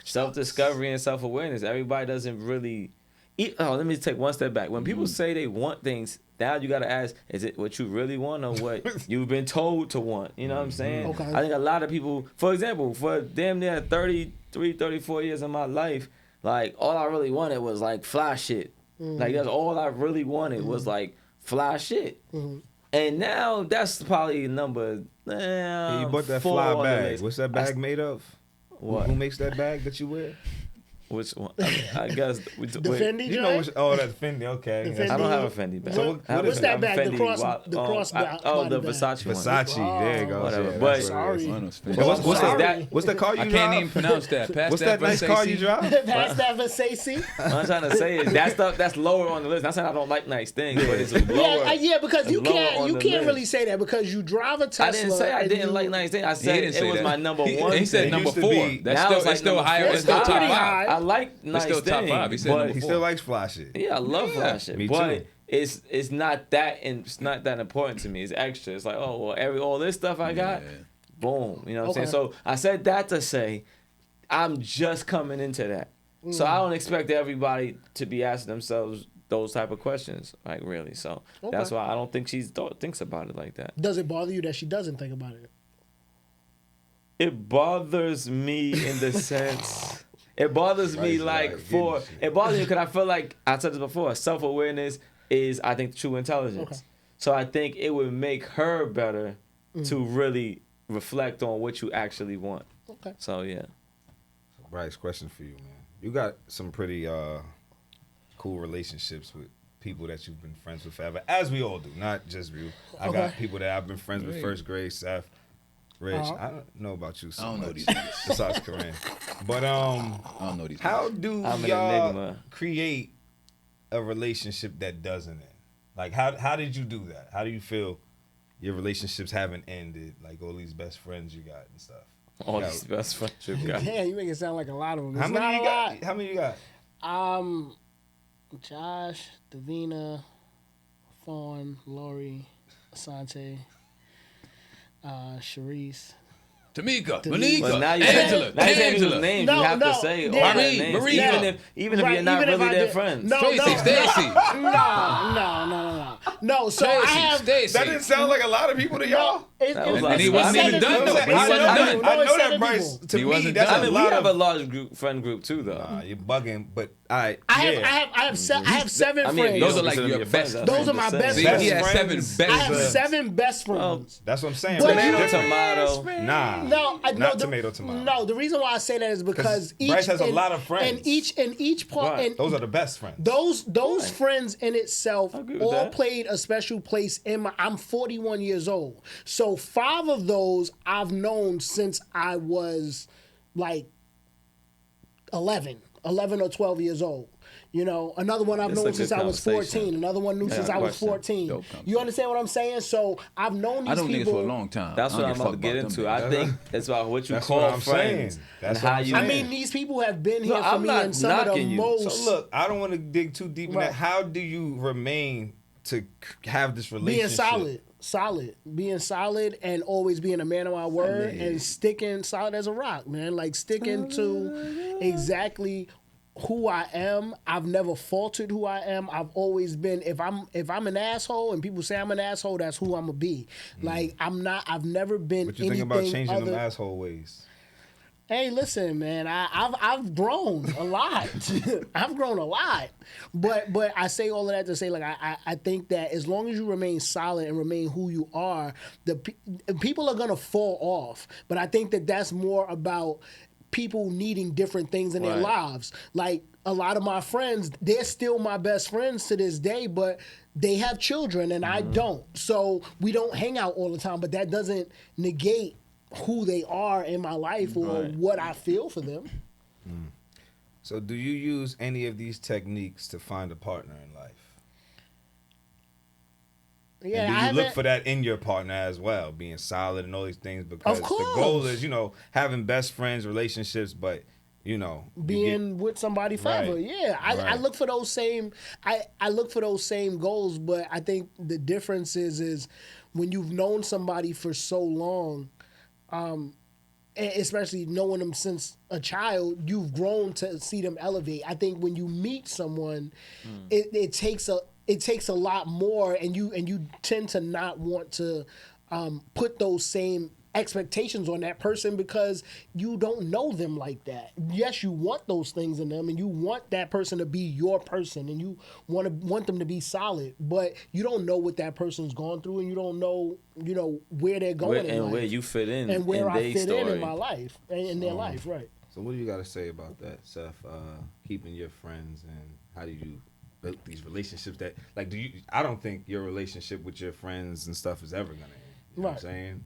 self-discovery and self-awareness. Everybody doesn't really. Let me take one step back. When people say they want things, now you got to ask: is it what you really want or what you've been told to want? You know what I'm saying? Okay. I think a lot of people, for example, for damn near 33, 34 years of my life, like all I really wanted was like fly shit. Like that's all I really wanted was like fly shit. And now that's probably number. You bought that 4 fly on the bag. list. What's that bag made of? What? Who makes that bag that you wear? Which one? I guess. The Fendi You know joint? which? Oh, that's Fendi. Okay. The That's- I don't Fendi- have a Fendi bag. So I have what's a- that I have a bag? The Fendi cross- wa- the cross I- body Oh, the bag. Versace one. Versace. There you go. Whatever. Yeah, But- that's what it Sorry. is. One of those Yeah, what's Sorry. that? What's the car you I drive? can't even pronounce that. Pass What's that nice Versace. car you drive? Pass that Versace. What I'm trying to say is that stuff that's lower on the list. Not saying I don't like nice things, but it's lower. Yeah, because you lower on can't the really list. say that because you drive a Tesla. I didn't say I and didn't you- like nice things. I said didn't it say was that. my number He- one. He said It number used to 4. be- That's Now still it's like it's still number higher. four. It's still It's top pretty 5. high. I like nice still top things, 5. He said but number He 4. still likes fly shit. yeah, I love flash shit. me But too. it's not that important to me. It's extra. It's like, oh well, all this stuff I got, boom. You know what I'm saying? Okay. So I said that to say I'm just coming into that. So I don't expect everybody to be asking themselves those type of questions, like really. So that's why I don't think she thinks about it like that. Does it bother you that she doesn't think about it? It bothers me in the sense. It bothers me Right, like getting shit. it bothers me because I feel like I said this before. Self-awareness is, I think, true intelligence. Okay. So I think it would make her better to really reflect on what you actually want. Okay. So yeah. Bryce, question for you, man. You got some pretty cool relationships with people that you've been friends with forever, as we all do, not just you. I got Okay. people that I've been friends with first grade, Seth, Rich. I don't know about you so I don't know much, these niggas. besides Corinne. But I don't know these. how do I'm an y'all enigma. create a relationship that doesn't end? Like, how did you do that? How do you feel your relationships haven't ended? Like all these best friends you got and stuff. All Yeah. these best friends you got. Damn, you make it sound like a lot of them. It's How many not you a got? lot. How many you got? Josh, Davina, Fawn, Lori, Asante, Sharice. Tamika, Tamika. Monika, But now you Angela, now you saying people's Angela, names. No, you have no, to say all yeah. their Marie, names, Marie. even if Right, you're not even if really I their did- friends. No, Tracy, Stacy, No, so I have. Stacy. That didn't sound like a lot of people to y'all. That was like- And he wasn't I even mean, done though. I He wasn't done. know it's that, 7 Bryce. people. To He me, wasn't that's done. I a mean, we lot have of. a large friend group too, though. Nah, you're bugging, but I I have seven I mean, friends. Those are like consider your your best. friends, Those are my best See, friends. he has seven friends. best I have friends. 7 best friends. That's what I'm saying. But But you- it's different. Tomato. Nah. No, not the, tomato. No, the reason why I say that is because each Bryce has a and- lot of friends. and each part, Right. and Those are the best friends. those friends in itself agree with all that. played a special place in my. I'm 41 years old, so 5 of those I've known since I was like 11 or 12 years old. You know, another one I've That's a known good since I was conversation. 14. Another one knew since I was question. 14. Dope conversation. You understand what I'm saying? So I've known these I know niggas people for a long time. That's I what don't I'm give a about to fuck get about into. them I niggas. think it's about what you That's call what I'm friends saying. That's and what how I'm you. I mean, these people have been here No, for I'm me not in some of the knocking you. most. So look, I don't want to dig too deep in Right. that. How do you remain to have this relationship? being solid and always being a man of my word and sticking solid as a rock, man. Like sticking to exactly who I am. I've never faltered who I am. I've always been, if I'm an asshole and people say I'm an asshole, that's who I'm gonna be. Like I've never been What you anything think about changing other. them asshole ways? Hey, listen, man. I've grown a lot. I've grown a lot, but I say all of that to say, like, I think that as long as you remain solid and remain who you are, people are gonna fall off. But I think that that's more about people needing different things in their Right. lives. Like a lot of my friends, they're still my best friends to this day, but they have children and I don't. So we don't hang out all the time. But that doesn't negate who they are in my life or Right. what I feel for them. So do you use any of these techniques to find a partner in life? Yeah, And I do you look haven't- for that in your partner as well, being solid and all these things? Because Of the goal course. is, having best friends, relationships, but you being with somebody forever. Right. Yeah, I Right. look for those same. I look for those same goals, but I think the difference is when you've known somebody for so long, especially knowing them since a child, you've grown to see them elevate. I think when you meet someone, it takes a lot more, and you tend to not want to put those same expectations on that person because you don't know them like that. Yes, you want those things in them and you want that person to be your person and you want them to be solid, but you don't know what that person's gone through and you don't know, where they're going in life. Where you fit in and where in I their fit story. in my life, in their life, right. So what do you got to say about that, Seth? Keeping your friends, and how do you build these relationships that, like, I don't think your relationship with your friends and stuff is ever gonna end. You know what I'm saying?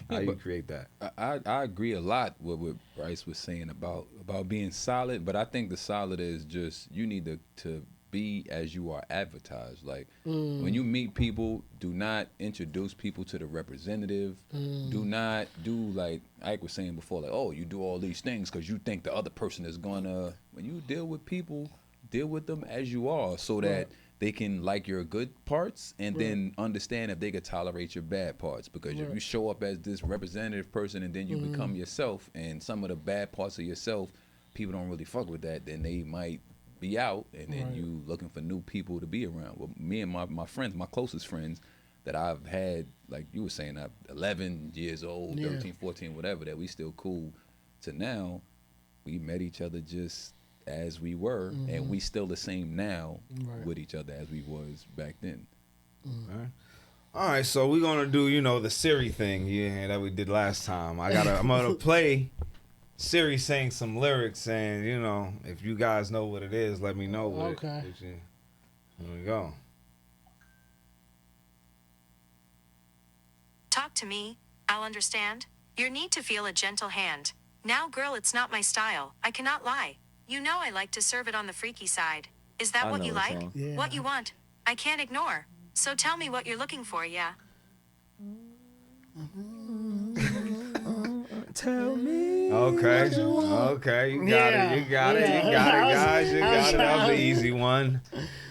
How do you create that? I agree a lot with what Bryce was saying about being solid, but I think the solid is just you need to be as you are advertised. Like when you meet people, do not introduce people to the representative. Do not do like Ike was saying before, like, oh, you do all these things because you think the other person is gonna. When you deal with people, deal with them as you are, so that they can like your good parts and then understand if they could tolerate your bad parts. Because if you show up as this representative person and then you become yourself, and some of the bad parts of yourself, people don't really fuck with that, then they might be out, and then you looking for new people to be around. Well, me and my friends, my closest friends that I've had, like you were saying, I'm 11 years old, 13, 14, whatever, that we still cool to now. We met each other just as we were, and we still the same now with each other as we was back then. All right, so we're gonna do, the Siri thing, that we did last time. I'm gonna play Siri saying some lyrics, and if you guys know what it is, let me know. Okay. Here we go. Talk to me, I'll understand. Your need to feel a gentle hand. Now, girl, it's not my style. I cannot lie. You know I like to serve it on the freaky side. Is that I what know you the like? song. Yeah. What you want? I can't ignore. So tell me what you're looking for, yeah? Tell me. Okay, you got it, guys, you got it. That was the easy one.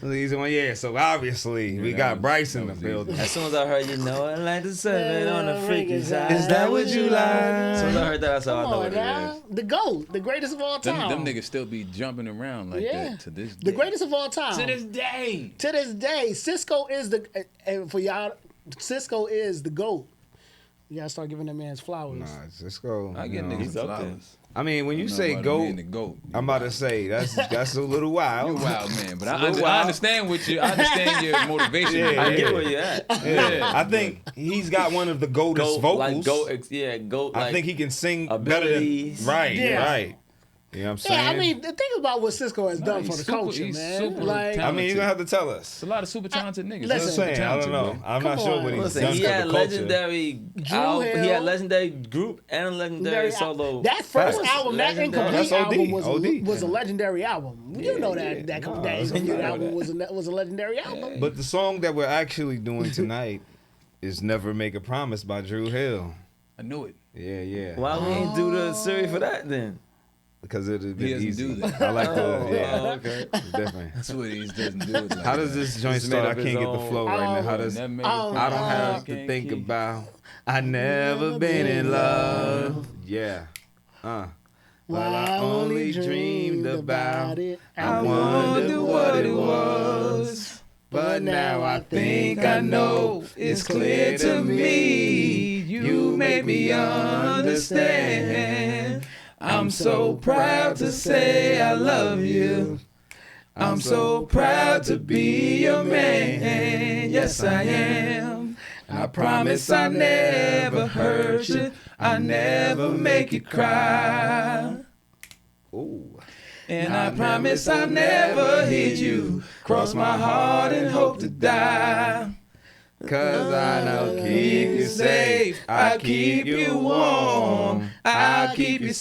Yeah, so obviously we got Bryce in the building. As soon as I heard, I like to serve it on the freaky side. Is that what you like? As soon as I heard that, I said, I Come know on what now. it is. The GOAT, the greatest of all time. Them niggas still be jumping around like that to this day. The greatest of all time. To this day. To this day, Cisco is the and for y'all. Cisco is the GOAT. You gotta start giving that man his flowers. Nah, just go. I get you know. niggas up there. flowers. I mean, when you I know say about goat, being the goat. I'm about to say that's a little wild. You wild man, but It's a I little wild. understand what you. I understand your motivation. Yeah, I yeah. get where you at. Yeah, I think he's got one of the goatest vocals. Like goat, goat. I Like, think he can sing better abilities. than right, Yeah. right. You know what I'm saying? Yeah, I mean, think about what Cisco has done he's for the super- culture, he's man. super Like, I mean, you're gonna have to tell us. It's a lot of super talented niggas. listen, I'm Super saying, I talented, don't know. bro. I'm Come not sure on. what he's listen, done he for had the culture. legendary. Drew He Hill. had legendary group and a legendary solo. That first Facts. album, that Legendary. incomplete That's OD, album was OD. was a legendary album. You know that that Nah, that it's incomplete not album that. was a legendary album. But the song that we're actually doing tonight is "Never Make a Promise" by Drew Hill. I knew it. Yeah, yeah. Why we ain't do the series for that then? Because it'd He be doesn't easy. do that. I like the Oh, okay. It's different. That's what he doesn't do it. Like How does that. this joint Just made start? I up can't his get the own- flow right now. How does Never made I a don't I don't promise have you to can't think keep. about. I never been in love. Yeah. But I only dreamed about it. I wonder what it was. But now I think I know it's clear to me. You made me understand. I'm so proud to say I love you. I'm so proud to be your man. Yes, I am. I promise I never hurt you. I never make you cry. Ooh. And I promise I'll never hit you. Cross my heart and hope to die. Cause I know keep you safe, I'll keep you warm, I'll keep you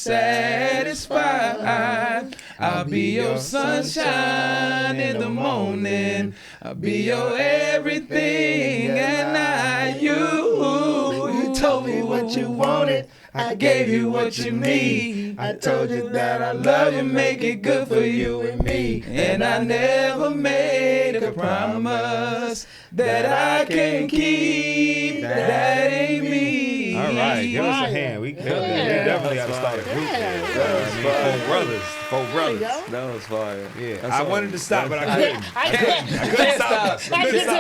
satisfied. I'll be your sunshine in the morning, I'll be your everything at night. You told me what you wanted, I gave you what you need. I told you that I love you, make it good for you and me. And I never made a promise that I can keep. That ain't me. All right, give us a hand. We definitely got to start a group. Four brothers. That was fire. Yeah, That's I all. wanted to stop, but I couldn't. Can't stop.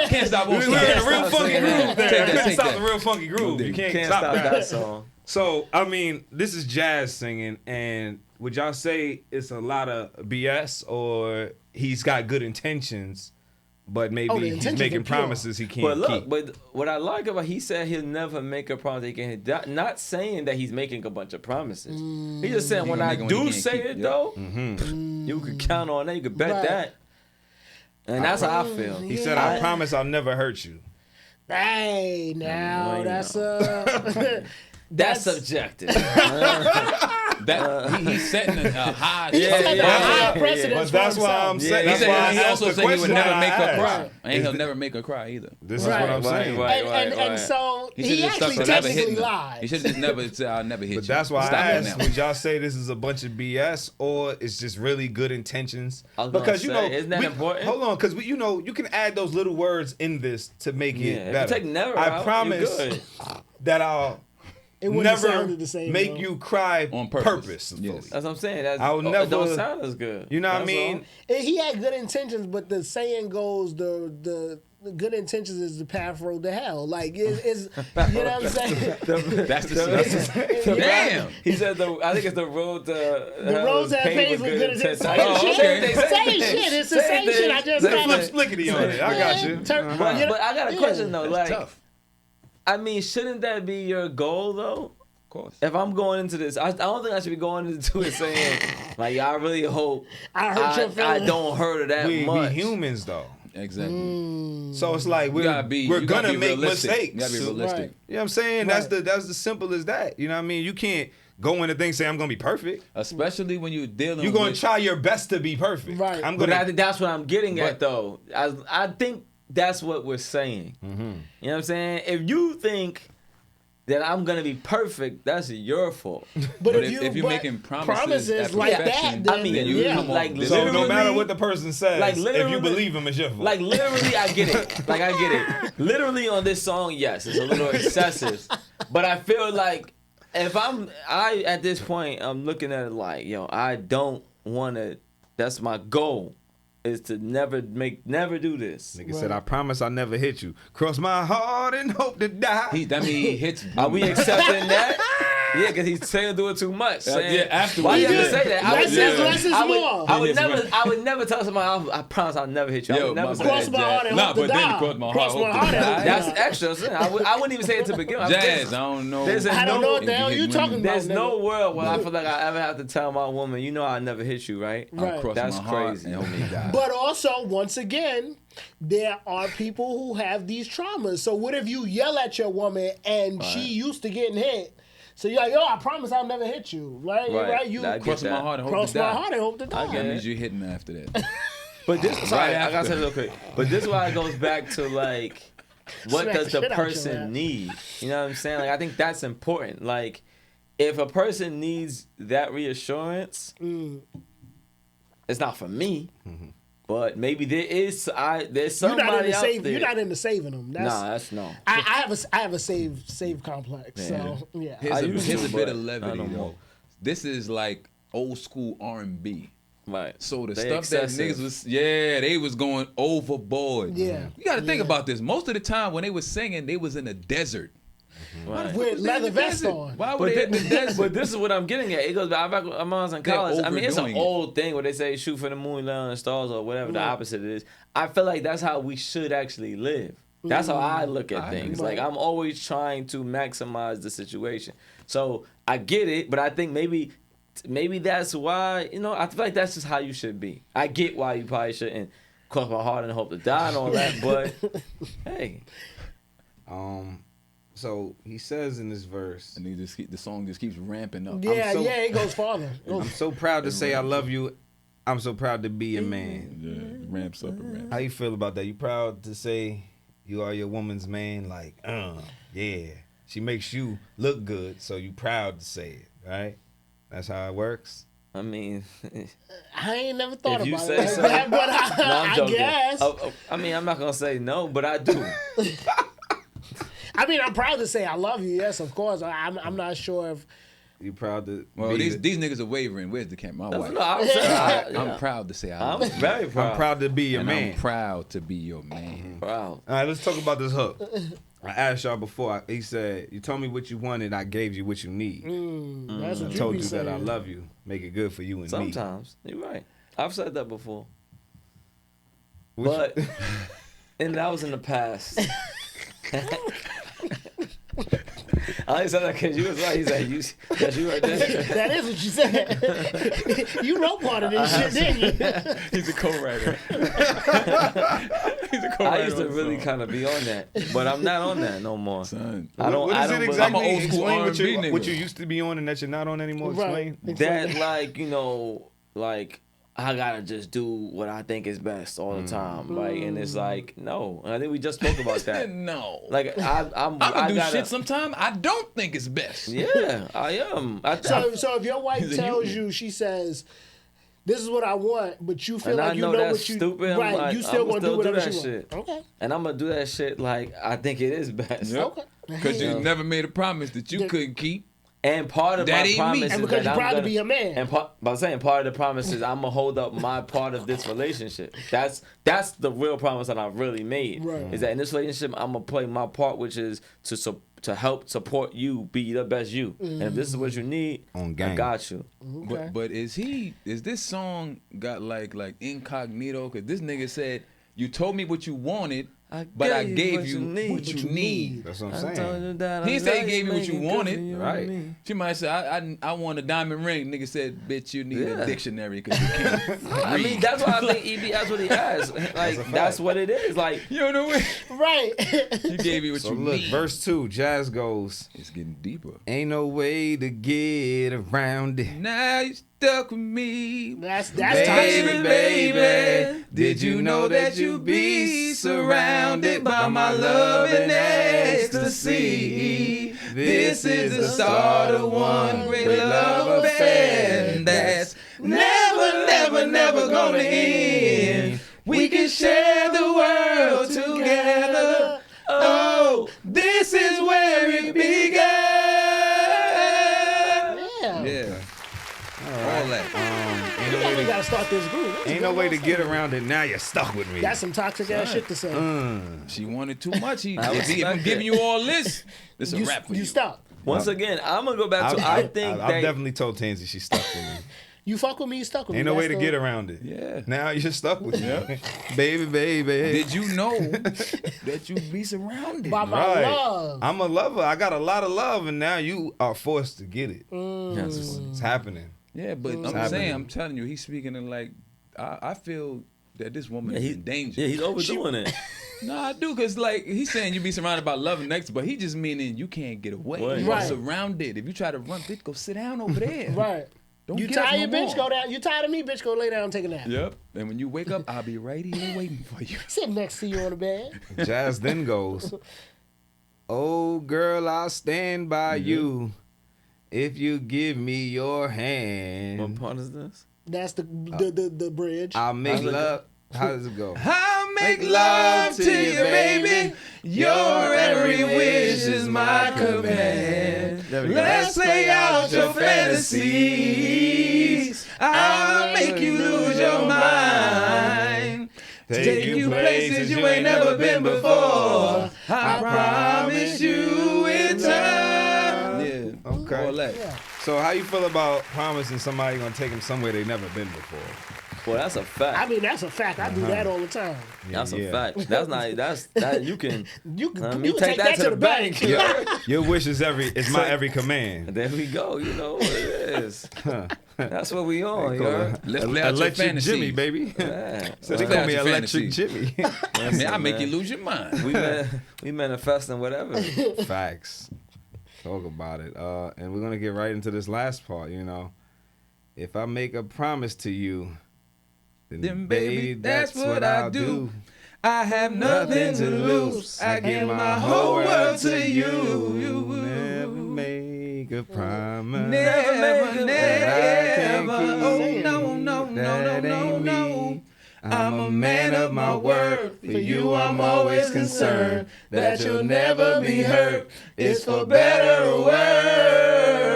Can't stop. We Won't were in stop. a real funky Take groove there. I that, couldn't take stop that. the real funky groove. You Can't can't stop stop that that. song. So, I mean, this is jazz singing, and would y'all say it's a lot of BS, or he's got good intentions, but maybe the he's intentions making are pure. promises he can't But look, keep? but what I like about he said he'll never make a promise he can. Not saying that he's making a bunch of promises. He's just saying He when gonna I make it when he do can't say keep it it. though, Mm-hmm. you can count on that. You can bet Right. that. And that's how I feel. He said, I promise I'll never hurt you. Hey, now Well, you that's That's subjective. That he's setting a high. He's setting a high precedent But for that's why himself. I'm Yeah, saying. He That's said why I he asked also the said he would question never I make her asked. cry, and he'll never make her cry either. This is Right. what I'm saying. Right. And so he should've just actually stuck to never technically hitting her. lied. He should have just never said, "I'll never hit you." But that's why Stop I it asked, now. would y'all say this is a bunch of BS or it's just really good intentions? I was gonna Because you say, know, isn't that important? Hold on, because you know you can add those little words in this to make Yeah, it if you better. take never I out, promise you're good. that I'll It wouldn't have never sounded the same, make though. you cry On purpose. purposefully. Yes. That's what I'm saying. That's, I would it never- don't sound as good. You know what I That's mean? all. He had good intentions, but the saying goes, the good intentions is the path road to hell. Like it's you know what I'm saying? That's the damn. He said I think it's the road to The roads that pays with good intentions. Same Oh, shit. okay. Same shit. It's the same shit. I just Same got thing. Splickety on it. I got you. But I got a question though. That's Like, tough. I mean, shouldn't that be your goal though? Of course. If I'm going into this, I don't think I should be going into it saying like, I really hope I hurt your I feelings. don't hurt her that We much. humans though. Exactly. So it's like You gotta we're you gotta gonna be make realistic. mistakes. You gotta be So- realistic. Right. You know what I'm saying? Right. That's the simple as that. You know what I mean? You can't go into things say I'm gonna be perfect. Especially when you're dealing. You're gonna with, try your best to be perfect. Right. I'm But gonna I think that's what I'm getting at But- though. I think that's what we're saying. Mm-hmm. You know what I'm saying? If you think that I'm gonna be perfect, that's your fault. But But if if you're but making promises at like that, perfection, then I mean, then you yeah. come like on. So no literally- matter what the person says, like if you literally- believe him, it's your fault. Like literally, I get it. Like I get it. Literally on this song, yes, it's a little excessive, but I feel like if I at this point, I'm looking at it like, yo, I don't want to. That's my goal, is to never do this. Nigga said, I promise I'll never hit you. Cross my heart and hope to die. That mean he hits. Are we accepting that? Yeah, because he's saying do it too much. Saying, afterwards. Why you have to Yeah. say that? Less is more. I would never tell somebody, I promise I'll never hit you. I Yo, would never my say bad, Cross that. my heart and Nah, hope to but then die. it crossed my heart, Cross hope my to heart and die. hope to That's die. extra. Son. I wouldn't even say it to begin with. Jazz, I don't know. There's I don't know what the If hell you you hit talking women- about. There's nigga. no world where I feel like I ever have to tell my woman, you know I never hit you, right? I'll Right. cross That's my heart crazy. and hope he die. But also, once again, there are people who have these traumas. So what if you yell at your woman and she used to getting hit? So you're like, yo, I promise I'll never hit you, right? Right. You I get Cross my that. heart and hope cross to my die. heart and hope to die. get That it. means you're hitting after that. But this, sorry, I gotta after. say this real quick. But this is why it goes back to like, what Smack does the the shit out your person ass. need? You know what I'm saying? Like, I think that's important. Like, if a person needs that reassurance, it's not for me. But maybe there's You're somebody not into out saving. there. You're not into saving them. That's, Nah, that's no. I have a save complex. So yeah. Here's I a, used here's to, a bit but of not levity no though. more. This is like old school R&B. Right. So the They stuff excessive. that niggas was, they was going overboard. Yeah. You got to think Yeah. about this. Most of the time when they was singing, they was in a desert. Right. With leather vest on. Why would they in the desert? But this is what I'm getting at. It goes back when I was in college. I mean, it's an overdoing it. old thing where they say shoot for the moon, land on the stars, or whatever the opposite it is. I feel like that's how we should actually live. That's how I look at things. Like, I'm always trying to maximize the situation. So I get it, but I think maybe that's why, I feel like that's just how you should be. I get why you probably shouldn't cross my heart and hope to die and all that, but hey. So he says in this verse, And the song just keeps ramping up. Yeah, so- it goes farther. I'm so proud to say I love you. I'm so proud to be your man. Yeah, it ramps up and ramps. How you feel about that? You proud to say you are your woman's man? Like, yeah. She makes you look good, so you proud to say it, right? That's how it works. I mean, I ain't never thought if you about say it. so. But No, I I'm joking. guess. I mean, I'm not gonna say no, but I do. I mean, I'm proud to say I love you. Yes, of course. I'm not sure if. You proud to Well, be these niggas are wavering. Where's the camera? My wife. No, I'm saying, I'm proud to say I I'm love you. very proud. I'm proud to be your And man. I'm proud to be your man. Proud. All right, let's talk about this hook. I asked y'all before. He said, "You told me what you wanted. I gave you what you need. That's what I you told be you saying. that I love you. Make it good for you and me." Sometimes you're right. I've said that before, Which- but and that was in the past. I only said that because you was right. He said you right there. That is what you said. You wrote part of this shit, didn't you? He's a co-writer. He's a co-writer. I used to on the really song. kind of be on that, but I'm not on that no more. Son. I don't. What I is don't it believe- exactly? I'm an old school Explain what R&B you, nigga. what you used to be on and that you're not on anymore. Right. Explain. That I gotta just do what I think is best all the time, right? And it's like no, and I think we just spoke about that. No. Like I'm I can do gotta, shit sometime I don't think is best. Yeah, I am. So if your wife He's a tells human. you, she says, "This is what I want," but you feel And I like you know know that's what you stupid, I'm right, like, you still I'ma gonna still do whatever do she that want. shit. Okay. and I'm gonna do that shit like I think it is best. Okay. Because you never made a promise that you couldn't keep. And part of That my ain't promise me. is And because that you're I'm proud to gonna- be a man. And but I'm saying part of the promise is I'm gonna hold up my part of this relationship. That's the real promise that I've really made. Right. Is that in this relationship I'm gonna play my part, which is to help support you be the best you. And if this is what you need, On I game. got you. Okay. But is this song got like incognito? Because this nigga said, you told me what you wanted, but I gave you what you need. That's what I'm saying. He didn't say he gave you what you wanted. Right. She might say, I want a diamond ring. Nigga said, bitch, you need Yeah. a dictionary because you can't I mean, that's why I think EB that's what he has. Like that's what it is. Like You know what I mean? Right. You gave me what So you look, need. verse 2, Jazz goes, It's getting deeper. "Ain't no way to get around it. Now you stuck with me. That's Baby, toxic. baby, did you know that you be surrounded by my love and ecstasy? This is the start of one great love affair that's never gonna end. We can share the world together. Oh, this is where it began." Yeah. Yeah. All that. Ain't no way We to gotta start this group. This is ain't no good way to stuff. get around it. Now you're stuck with me. That's some toxic ass shit to say. She wanted too much. If respect I'm giving it. you all this, it's a You, wrap for you you. stop. Once again, I'm gonna go back to. I think I've that definitely told Tansy she's stuck with me. You fuck with me, you stuck with me. Ain't no way That's to the- get around it. Yeah. Now you're stuck with me. Baby. Did you know that you be surrounded? By my Right. love. I'm a lover. I got a lot of love, and now you are forced to get it. Yes. It's happening. Yeah, but I'm happening. saying, I'm telling you, he's speaking in like, I feel that this woman Yeah, is in danger. Yeah, he's overdoing it. No, I do, because like he's saying you be surrounded by love and next, but he just meaning you can't get away. Right. You are Right. surrounded. If you try to run, bitch, go sit down over there. Right. Don't You get up tired, no bitch? more. Go down. You tired of me, bitch? Go lay down and take a nap. Yep. And when you wake up, I'll be right here waiting for you. Sit next to you on the bed. Jazz then goes, "Oh girl, I'll stand by you if you give me your What hand. part is this? That's the bridge. I'll make How's it love." How does it go? I'll make love to you, baby. Your every wish is my command. Let's play out your fantasies. I'll make you lose your mind. Take you places you ain't never been before. I promise you in time. Yeah. Okay. All that. So how you feel about promising somebody gonna take them somewhere they never been before? Well, that's a fact. I mean, that's a fact. I do that all the time. That's a Yeah. fact. That's not. That you can. You can, I mean, you can take that to the bank. Your wish is my every command. There we go. You know what it is. That's what we on, you heard? Let's play out your Electric fantasy. Jimmy, baby. Yeah. So they Play call out me your Electric fantasy. Jimmy. I mean, I make man. you lose your mind. We manifesting whatever. Facts. Talk about it. And we're gonna get right into this last part. You know, if I make a promise to you, Then baby, that's what I do. I have nothing to lose. I give my whole world to you. Never make a promise. Never, That I never. can't Oh keep. no, no, no, That no, no, ain't no. me. I'm a man of my word. For you, I'm always concerned that you'll never be hurt. It's for better or worse.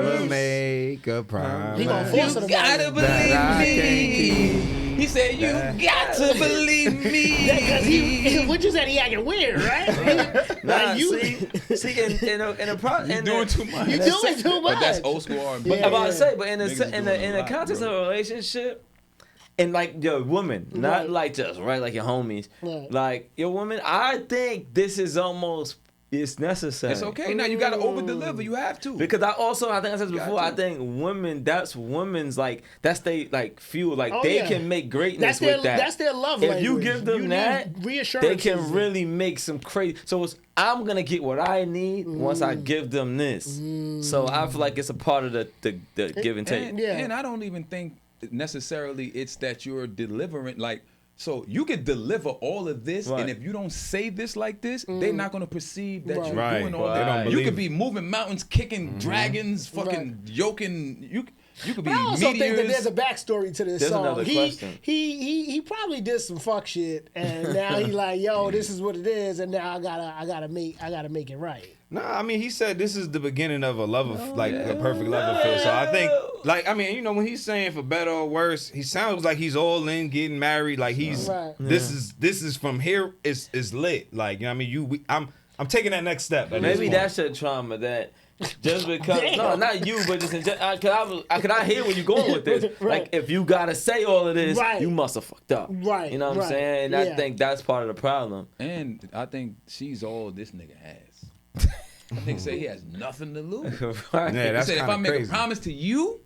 Never make a promise. He gonna force it You about gotta it. believe That I can't me. keep. He said, you got to believe Because me. what you said, he acting weird, right? Nah, Like you, see, in a You doing too much. you doing too much. But that's old school R&B. Yeah. about to say, but in Niggas in doing in a the lot, context bro. of a relationship, and like your woman, not Right. like just right, like your homies, Right. like your woman. I think this is almost it's necessary. It's okay. Now you gotta over deliver. You have to. Because I think I said this Got before. to. I think women, that's women's like that's they like fuel. Like Oh, they yeah. can make greatness That's their with that. that's their love If language. you give them You that, need reassurance. they can really make some crazy. So I'm gonna get what I need once I give them this. So I feel like it's a part of the give and take. And, Yeah. and I don't even think necessarily it's that you're delivering like so you could deliver all of this Right. and if you don't say this like this they're not going to perceive that you're Right. doing all Right. They don't that you believe could it. be moving mountains kicking dragons fucking yoking you could be But I also think that meteors. there's a backstory to this There's song. another he, question. he probably did some fuck shit, and now he like, yo, this is what it is, and now I gotta make it right. Nah, I mean, he said this is the beginning of a love, like a perfect love affair. So I think, like, I mean, you know, when he's saying for better or worse, he sounds like he's all in, getting married. Like he's Right. this is from here is lit. Like, you know, what I mean, I'm taking that next step. at this Maybe point. that's your trauma that just because no, Damn. not you, but just in general. Could I hear where you're going with this? Right. Like if you gotta say all of this, Right. you must have fucked up. Right, You know what I'm right. saying? And Yeah. I think that's part of the problem. and I think she's all this nigga has I think say he has nothing to lose. Right. Yeah, He that's said if I kinda make crazy. a promise to you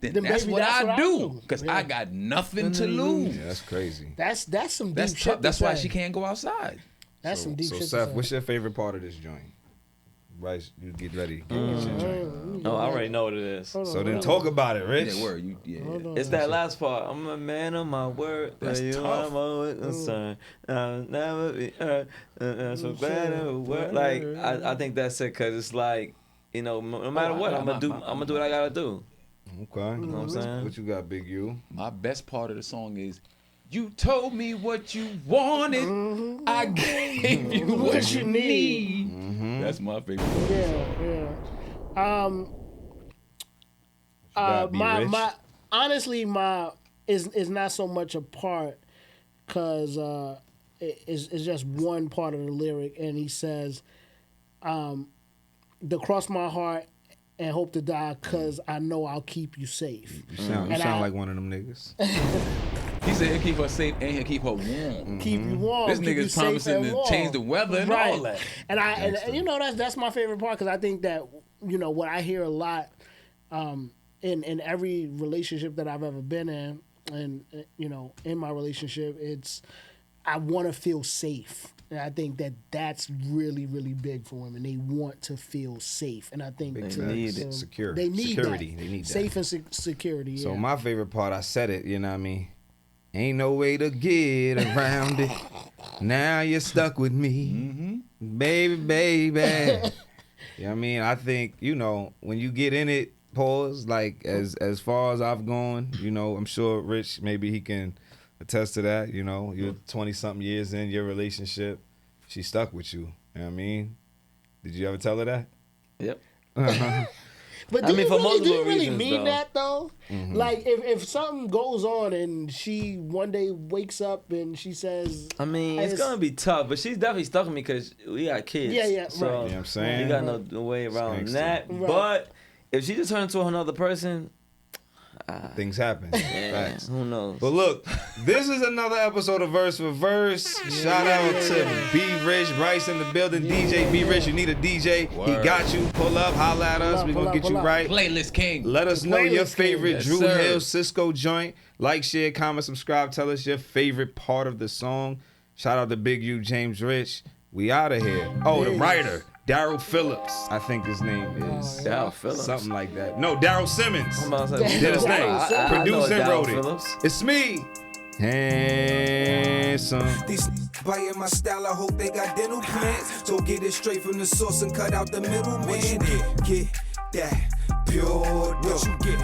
then that's baby, what that's I what I do do. because Yeah. I got nothing to lose. Yeah, that's crazy. That's some deep That's shit. tough. That's to why say. she can't go outside. That's some deep So shit. Seth, to what's say. your favorite part of this joint? Bryce, you get ready. Get your joint. No, I already know what it is. So then talk about it, Rich. Yeah, word. It's that last part. I'm a man of my word. That's For you, tough. I'm always concerned. I'll never be hurt. So better word. Like I think that's it. Cause it's like, you know, no matter what, I'm gonna do what I gotta do. Okay. You know what I'm saying? What you got, Big U? My best part of the song is, you told me what you wanted, I gave you what you need. That's my favorite part. Yeah, yeah. gotta be rich. my honestly my is not so much a part because it's just one part of the lyric, and he says, "To cross my heart and hope to die, cause I know I'll keep you safe." You sound And I- like one of them niggas. He said he'll keep her safe and he'll keep her warm. Keep you warm. This keep you nigga's safe promising and to warm. change the weather and right. all that. And you know that's my favorite part because I think that what I hear a lot in every relationship that I've ever been in, and in my relationship, it's I want to feel safe. And I think that that's really, really big for women. They want to feel safe, and I think Big need facts. it. Secure. They need security. that. They need that. Safe and security. So yeah. my favorite part, I said it, you know what I mean? Ain't no way to get around it. Now you're stuck with me. Baby, baby. You know what I mean? I think, when you get in it, pause, like as far as I've gone, I'm sure Rich, maybe he can attest to that, you're 20-something years in your relationship. She stuck with you. You know what I mean? Did you ever tell her that? Yep. But I do mean, you for really, do you multiple really reasons, mean though. that though? Like if something goes on and she one day wakes up and she says, I mean, it's It's- gonna be tough, but she's definitely stuck with me because we got kids. Yeah, so right. You know what I'm saying? You got no way around Gangster. that. Right. But if she just turned into another person, Things happen. Facts. who knows? But look, this is another episode of Verse for Verse. Shout out to B Rich, Bryce in the building. DJ B Rich, you need a DJ. He Word. got you. Pull up, holla at us. up, We're pull gonna up, get you pull up. right. Playlist King. Let us know your Playlist favorite King. Drew Yes, sir. Hill Cisco joint. Like, share, comment, subscribe. Tell us your favorite part of the song. Shout out to Big U, James Rich. We out of here. Oh, the writer, Daryl Phillips. I think his name is Daryl Phillips. something like that. No, Daryl Simmons. I'm about to say, Did his Daryl thing. Simmons. Produced and Daryl wrote Phillips. it. It's me. Handsome. These biting my style, I hope they got dental plans. So get it straight from the source and cut out the middleman. Get that pure dough. Get